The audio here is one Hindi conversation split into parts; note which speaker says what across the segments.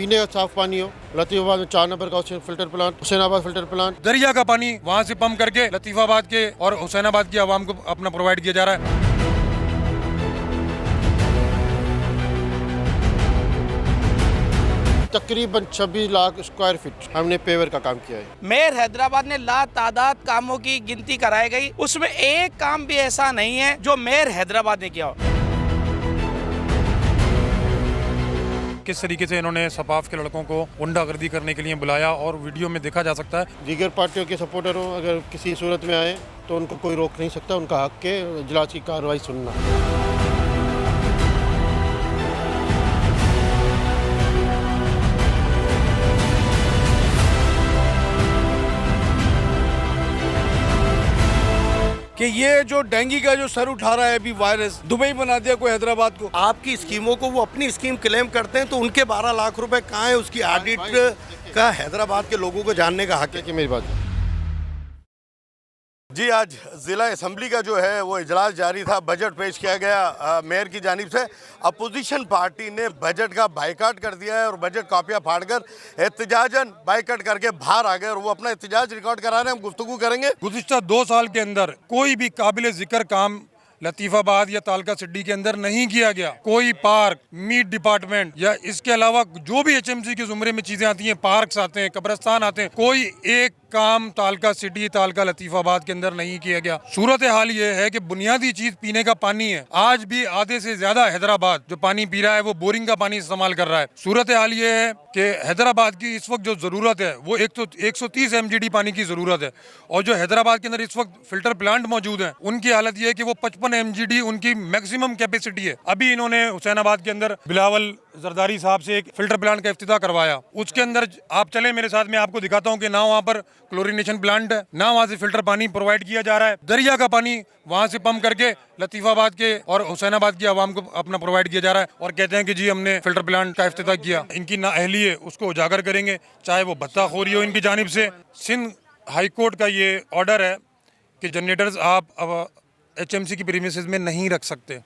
Speaker 1: पीने का साफ पानी हो। लतीफाबाद में 4 नंबर का filter plant, Hussainabad filter plant,
Speaker 2: दरिया का पानी वहाँ से पंप करके लतीफाबाद के और हुसैनाबाद की आवाम को अपना प्रोवाइड किया जा रहा है।
Speaker 1: तकरीबन 26 लाख स्क्वायर फीट हमने पेवर का काम किया है।
Speaker 3: मेयर हैदराबाद ने लातादाद कामों की गिनती कराई गई, उसमें एक काम भी ऐसा नहीं है जो मेयर हैदराबाद ने किया हो।
Speaker 2: किस तरीके से इन्होंने सपाफ के लड़कों को गुंडागर्दी करने के लिए बुलाया और वीडियो में देखा जा सकता है।
Speaker 1: दीगर पार्टियों के सपोर्टर हो, अगर किसी सूरत में आए तो उनको कोई रोक नहीं सकता, उनका हक के इजलास की कार्रवाई सुनना।
Speaker 4: कि ये जो डेंगू का जो सर उठा रहा है अभी वायरस, दुबई बना दिया कोई हैदराबाद को।
Speaker 5: आपकी स्कीमों को वो अपनी स्कीम क्लेम करते हैं तो उनके 12 लाख रुपए कहाँ है? उसकी ऑडिट का हैदराबाद के लोगों को जानने का हक है कि मेरी बात जी। आज ज़िला असम्बली का जो है वो इजलास जारी था, बजट पेश किया गया मेयर की जानिब से। अपोजिशन पार्टी ने बजट का बाइकाट कर दिया है और बजट कॉपियाँ फाड़कर एहतजाजन बाइकाट करके बाहर आ गए और वो अपना एहतजाज रिकॉर्ड करा रहे हैं। हम गुफ्तगू करेंगे।
Speaker 2: गुज़िश्ता 2 साल के अंदर कोई भी काबिल जिक्र काम लतीफाबाद या तालका सिड्डी के अंदर नहीं किया गया। कोई पार्क, मीट डिपार्टमेंट या इसके अलावा जो भी HMC के जुमरे में चीजें आती हैं, पार्क्स आते हैं, कब्रिस्तान आते हैं, कोई एक काम तालका सिटी, तालका लतीफाबाद के अंदर नहीं किया गया। सूरत हाल ये है कि बुनियादी चीज पीने का पानी है। आज भी आधे से ज्यादा हैदराबाद जो पानी पी रहा है वो बोरिंग का पानी इस्तेमाल कर रहा है। सूरत हाल ये है कि हैदराबाद की इस वक्त जो जरूरत है वो 130 MGD पानी की जरूरत है और जो हैदराबाद के अंदर इस वक्त फिल्टर प्लांट मौजूद है उनकी हालत ये है कि वो 55 MGD उनकी मैक्सिमम कैपेसिटी है। अभी इन्होंने हुसैनाबाद के अंदर बिलावल जरदारी साहब से एक फिल्टर प्लांट का इफ्तिताह करवाया। उसके अंदर आप चले मेरे साथ, मैं आपको दिखाता हूँ कि ना वहाँ पर क्लोरीनेशन प्लांट है, ना वहाँ से फिल्टर पानी प्रोवाइड किया जा रहा है। दरिया का पानी वहाँ से पंप करके लतीफाबाद के और हुसैनाबाद की आवाम को अपना प्रोवाइड किया जा रहा है और कहते हैं कि जी हमने फिल्टर प्लांट का इफ्तिताह किया। इनकी नाअहली है उसको उजागर करेंगे, चाहे वो भत्ताखोरी हो इनकी जानिब से। सिंध हाई कोर्ट का ये ऑर्डर है कि जनरेटर्स आप अब HMC की प्रीमिसेस में नहीं रख सकते,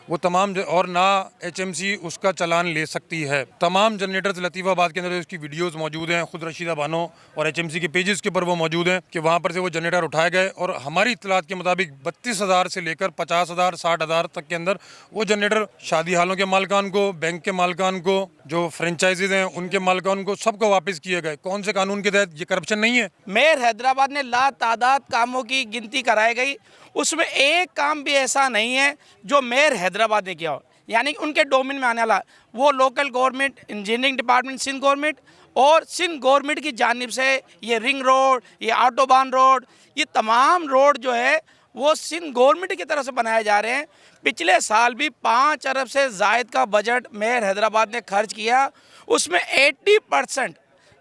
Speaker 2: वो तमाम और ना HMC उसका चालान ले सकती है। तमाम जनरेटर्स लतीफाबाद के अंदर उसकी वीडियोस मौजूद हैं, खुद रशीदा बानो और HMC के पेजेस के ऊपर वो मौजूद हैं कि वहाँ पर से वो जनरेटर उठाए गए और हमारी इत्तलात के मुताबिक 32,000 से लेकर 50,000 60,000 तक के अंदर वो जनरेटर शादी हालों के मालिकान को, बैंक के मालिकान को, जो फ्रेंचाइजीज हैं उनके मालिकान को, सबको वापस किए गए। कौन से कानून के तहत? ये करप्शन नहीं है।
Speaker 3: मेयर हैदराबाद ने लातादाद कामों की गिनती कराई गई, उसमें एक काम भी ऐसा नहीं है जो मेयर हैदराबाद ने किया हो। यानी उनके डोमेन में आने वाला वो local government, engineering department Sindh government और सिंध गवर्नमेंट की जानिब से ये रिंग रोड, ये ऑटोबान रोड, ये तमाम रोड जो है वो सिंध गवर्नमेंट की तरफ से बनाए जा रहे हैं। पिछले साल भी 5 अरब से ज़ायद का बजट मेयर हैदराबाद ने खर्च किया, उसमें 80%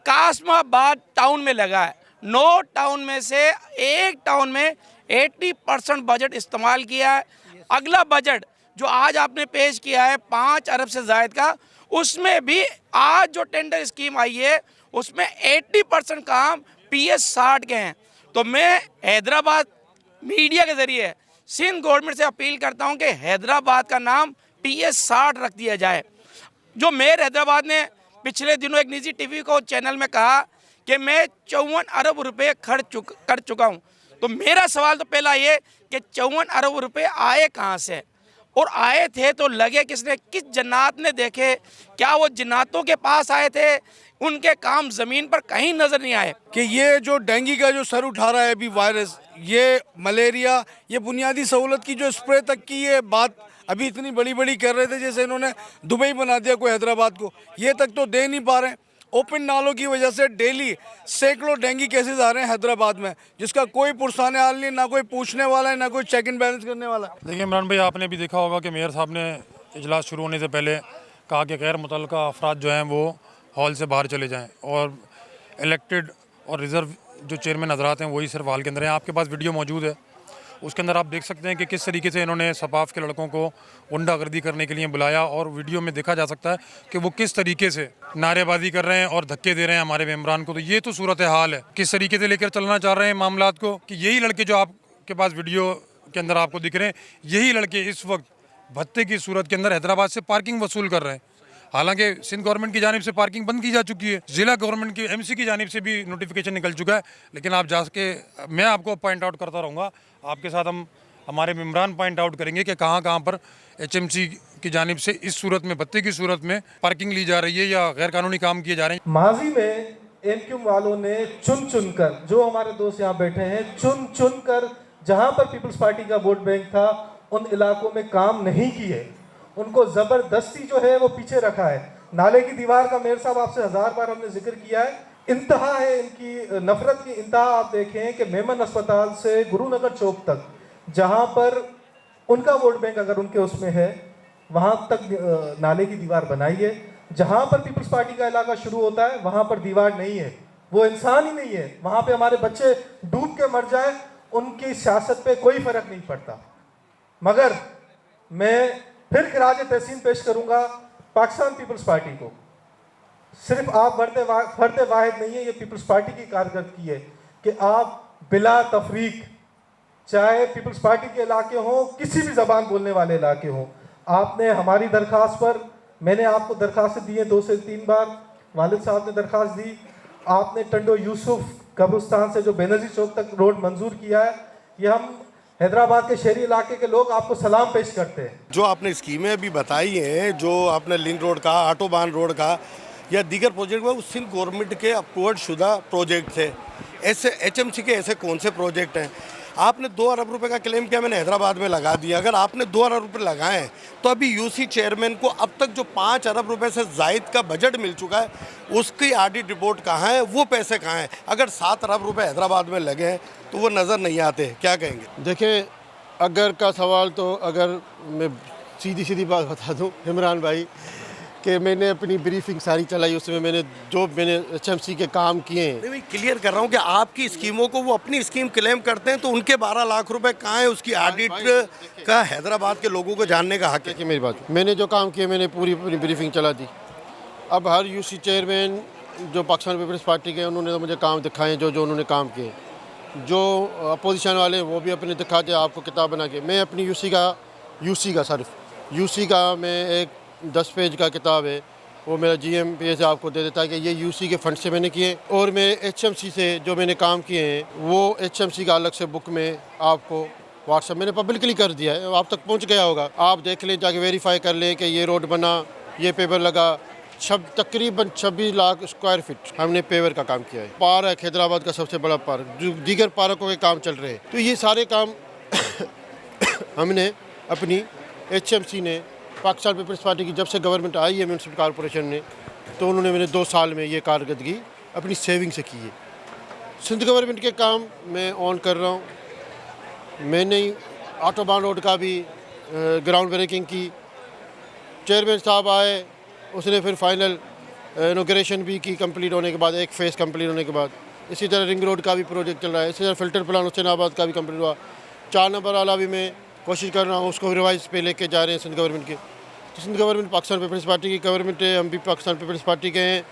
Speaker 3: कासमाबाद टाउन में लगा है। 9 टाउन में से एक टाउन में 80% बजट इस्तेमाल किया है। अगला बजट जो आज आपने पेश किया है 5 अरब से ज़ायद का, उसमें भी आज जो टेंडर स्कीम आई है उसमें 80% काम PS60 के हैं। तो मैं हैदराबाद मीडिया के ज़रिए सिंध गवर्नमेंट से अपील करता हूं कि हैदराबाद का नाम PS60 रख दिया जाए। जो मेयर हैदराबाद ने पिछले दिनों एक निजी टीवी को चैनल में कहा कि मैं 54 अरब रुपए खर्च कर चुका हूं, तो मेरा सवाल तो पहला ये कि 54 अरब रुपए आए कहाँ से और आए थे तो लगे किसने? किस जन्नात ने देखे? क्या वो जन्नातों के पास आए थे? उनके काम ज़मीन पर कहीं नज़र नहीं आए।
Speaker 4: कि ये जो डेंगू का जो सर उठा रहा है अभी वायरस, ये मलेरिया, ये बुनियादी सहूलत की जो स्प्रे तक की ये बात अभी इतनी बड़ी बड़ी कर रहे थे जैसे इन्होंने दुबई बना दिया कोई हैदराबाद को, ये तक तो दे नहीं पा रहे हैं। ओपन नालों की वजह से डेली सैकड़ों डेंगू केसेस आ रहे हैं हैदराबाद में, जिसका कोई पुरसाने हाल नहीं, ना कोई पूछने वाला है, ना कोई चेक एंड बैलेंस करने वाला है।
Speaker 2: देखिए इमरान भाई, आपने भी देखा होगा कि मेयर साहब ने इजलास शुरू होने से पहले कहा कि गैर मुतल्लका अफराद जो हैं वो हॉल से बाहर चले जाएँ और इलेक्टेड और रिज़र्व जो चेयरमैन हज़रात हैं वही सिर्फ हॉल के अंदर हैं। आपके पास वीडियो मौजूद है, उसके अंदर आप देख सकते हैं कि किस तरीके से इन्होंने सपाफ के लड़कों को गुंडागर्दी करने के लिए बुलाया और वीडियो में देखा जा सकता है कि वो किस तरीके से नारेबाजी कर रहे हैं और धक्के दे रहे हैं हमारे मेम्बरान को। तो ये तो सूरत हाल है, किस तरीके से लेकर चलना चाह रहे हैं मामलात को कि यही लड़के जो आपके पास वीडियो के अंदर आपको दिख रहे हैं, यही लड़के इस वक्त भत्ते की सूरत के अंदर हैदराबाद से पार्किंग वसूल कर रहे हैं। हालांकि सिंध गवर्नमेंट की जानिब से पार्किंग बंद की जा चुकी है, जिला गवर्नमेंट की एमसी की जानिब से भी नोटिफिकेशन निकल चुका है, लेकिन आप जाके मैं आपको पॉइंट आउट करता रहूँगा, आपके साथ हमारे मेम्बरान पॉइंट आउट करेंगे कि कहाँ पर HMC की जानिब से इस सूरत में भत्ते की सूरत में पार्किंग ली जा रही है या गैर कानूनी काम किए जा रहे हैं।
Speaker 6: माजी में एमक्यूएम वालों ने चुन चुन कर, जो हमारे दोस्त यहाँ बैठे हैं, चुन चुन कर जहाँ पर पीपल्स पार्टी का वोट बैंक था उन इलाकों में काम नहीं किए, उनको ज़बरदस्ती जो है वो पीछे रखा है। नाले की दीवार का मेयर साहब आपसे 1000 बार हमने जिक्र किया है, इंतहा है इनकी नफरत की इंतहा। आप देखें कि मेमन अस्पताल से गुरुनगर चौक तक, जहाँ पर उनका वोट बैंक अगर उनके उसमें है, वहाँ तक नाले की दीवार बनाई है। जहाँ पर पीपल्स पार्टी का इलाका शुरू होता है वहाँ पर दीवार नहीं है, वो इंसान ही नहीं है। वहाँ पे हमारे बच्चे डूब के मर जाए, उनकी सियासत पे कोई फर्क नहीं पड़ता। मगर मैं फिर खिराज तहसीन पेश करूँगा पाकिस्तान पीपल्स पार्टी को। सिर्फ आप फर्द वाहिद नहीं है, ये पीपल्स पार्टी की कारकर्दगी है कि आप बिला तफरीक, चाहे पीपल्स पार्टी के इलाके हों, किसी भी ज़बान बोलने वाले इलाके हों, आपने हमारी दरख्वास्त पर, मैंने आपको दरख्वास्त दी है 2 से 3 बार, वालिद साहब ने दरख्वास्त दी, आपने टंडो यूसुफ कब्रिस्तान से जो बेनज़ीर चौक तक रोड मंजूर किया है, ये हम हैदराबाद के शहरी इलाके के लोग आपको सलाम पेश करते हैं।
Speaker 5: जो आपने स्कीमें अभी बताई हैं, जो आपने लिंक रोड का, ऑटोबान रोड का या दीगर प्रोजेक्ट, वो सिंध गवर्नमेंट के अप्रूव्ड शुदा प्रोजेक्ट थे। ऐसे HMC के ऐसे कौन से प्रोजेक्ट हैं? आपने 2 अरब रुपए का क्लेम किया, मैंने हैदराबाद में लगा दिया। अगर आपने 2 अरब रुपए लगाए हैं तो अभी यूसी चेयरमैन को अब तक जो 5 अरब रुपए से जायद का बजट मिल चुका है, उसकी ऑडिट रिपोर्ट कहाँ है, वो पैसे कहाँ हैं? अगर 7 अरब रुपए हैदराबाद में लगे हैं तो वो नज़र नहीं आते, क्या कहेंगे?
Speaker 1: देखें, अगर का सवाल तो अगर मैं सीधी बात बता दूं इमरान भाई, कि मैंने अपनी ब्रीफिंग सारी चलाई, उसमें मैंने HMC के काम किए हैं।
Speaker 5: नहीं, क्लियर कर रहा हूँ कि आपकी स्कीमों को वो अपनी स्कीम क्लेम करते हैं, तो उनके 12 लाख रुपए कहाँ है? उसकी ऑडिट का हैदराबाद के लोगों को जानने का हक है।
Speaker 1: कि मेरी बात, मैंने जो काम किए मैंने पूरी ब्रीफिंग चला दी। अब हर यूसी चेयरमैन जो पाकिस्तान पीपल्स पार्टी के, उन्होंने तो मुझे काम दिखाए जो उन्होंने काम किए। जो अपोजिशन वाले वो भी अपने दिखाते आपको किताब बना के। मैं अपनी यूसी का मैं एक 10 पेज का किताब है, वो मेरा GMPA से आपको दे देता है कि ये यूसी के फंड से मैंने किए। और मेरे HMC से जो मैंने काम किए हैं वो HMC का अलग से बुक में आपको व्हाट्सएप मैंने पब्लिकली कर दिया है, आप तक पहुंच गया होगा। आप देख लें, जाके वेरीफाई कर लें कि ये रोड बना, ये पेपर लगा। तकरीबन 26 लाख स्क्वायर फीट हमने पेवर का काम किया है। पार्क हैदराबाद का सबसे बड़ा पार्क, जो दीगर पार्कों के काम चल रहे हैं, तो ये सारे काम हमने अपनी HMC ने, पाकिस्तान पीपल्स पार्टी की जब से गवर्नमेंट आई है म्यूनसिपल कॉरपोरेशन ने, तो उन्होंने मैंने 2 साल में ये कारकर्दगी अपनी सेविंग से की है। सिंध गवर्नमेंट के काम मैं ऑन कर रहा हूँ। मैंने ऑटोबान रोड का भी ग्राउंड ब्रेकिंग की। चेयरमैन साहब आए, उसने फिर फाइनल इनॉग्रेशन भी की कंप्लीट होने के बाद, एक फ़ेज़ कंप्लीट होने के बाद। इसी तरह रिंग रोड का भी प्रोजेक्ट चल रहा है। इसी तरह फ़िल्टर प्लान हुसैनाबाद का भी कंप्लीट हुआ। 4 नंबर वाला भी मैं कोशिश कर रहा हूँ, उसको रिवाइज पे लेके जा रहे हैं सिंध गवर्नमेंट के। तो सिंध गवर्नमेंट पाकिस्तान पीपल्स पार्टी की गवर्नमेंट है, हम भी पाकिस्तान पीपल्स पार्टी के हैं।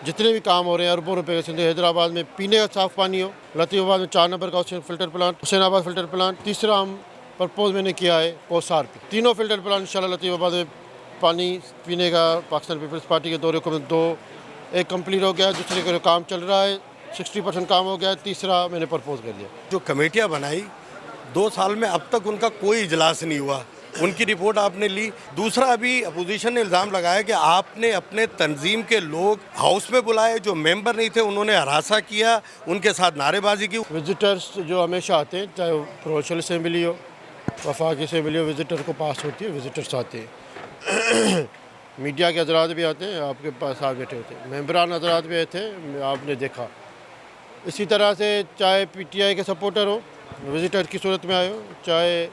Speaker 1: जितने भी काम हो रहे हैं अरबों रुपये के, सिंध हैदराबाद में पीने का साफ़ पानी हो, लतीफ़ाबाद में 4 नंबर का filter plan, Hussainabad filter plan, तीसरा हम प्रपोज मैंने किया है कोसार पे। तीनों फ़िल्टर प्लान इंशाल्लाह लतीफ़ाबाद में पानी पीने का पाकिस्तान पीपल्स पार्टी के 2 रिकॉर्ड 2 एक कंप्लीट हो गया, दूसरे का काम चल रहा है, 60% काम हो गया, तीसरा मैंने प्रपोज कर दिया।
Speaker 5: जो कमेटियाँ बनाई 2 साल में अब तक उनका कोई इजलास नहीं हुआ, उनकी रिपोर्ट आपने ली। दूसरा, अभी अपोजिशन ने इल्ज़ाम लगाया कि आपने अपने तंजीम के लोग हाउस में बुलाए, जो मेंबर नहीं थे उन्होंने हरासा किया, उनके साथ नारेबाजी की।
Speaker 1: विजिटर्स जो हमेशा आते हैं, चाहे वो प्रोविंशियल असेंबली हो, वफाकी असेंबली हो, विजिटर को पास होती है, विजिटर्स आते हैं। मीडिया के हजरात भी आते हैं, आपके पास आ बैठे होते हैं, मेंबरान हजरात भी आए थे, आपने देखा। इसी तरह से चाहे PTI के सपोर्टर हो, विजिटर की सूरत में आए हो, चाहे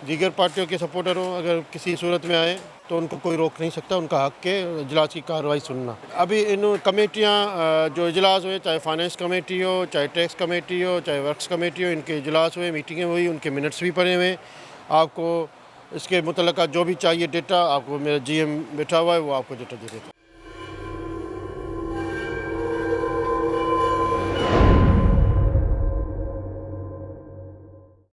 Speaker 1: दीगर पार्टियों के सपोर्टर हो, अगर किसी सूरत में आए तो उनको कोई रोक नहीं सकता, उनका हक के इजलास की कार्रवाई सुनना। अभी इन कमेटियाँ जो इजलास हुए, चाहे फाइनेंस कमेटी हो, चाहे टैक्स कमेटी हो, चाहे वर्क्स कमेटी हो, इनके इजलास हुए, मीटिंगें हुई, उनके मिनट्स भी पड़े हुए। आपको इसके मुतल्लिक़ जो भी चाहिए डेटा, आपको मेरा GM बैठा हुआ है, वो आपको डेटा दे देता है।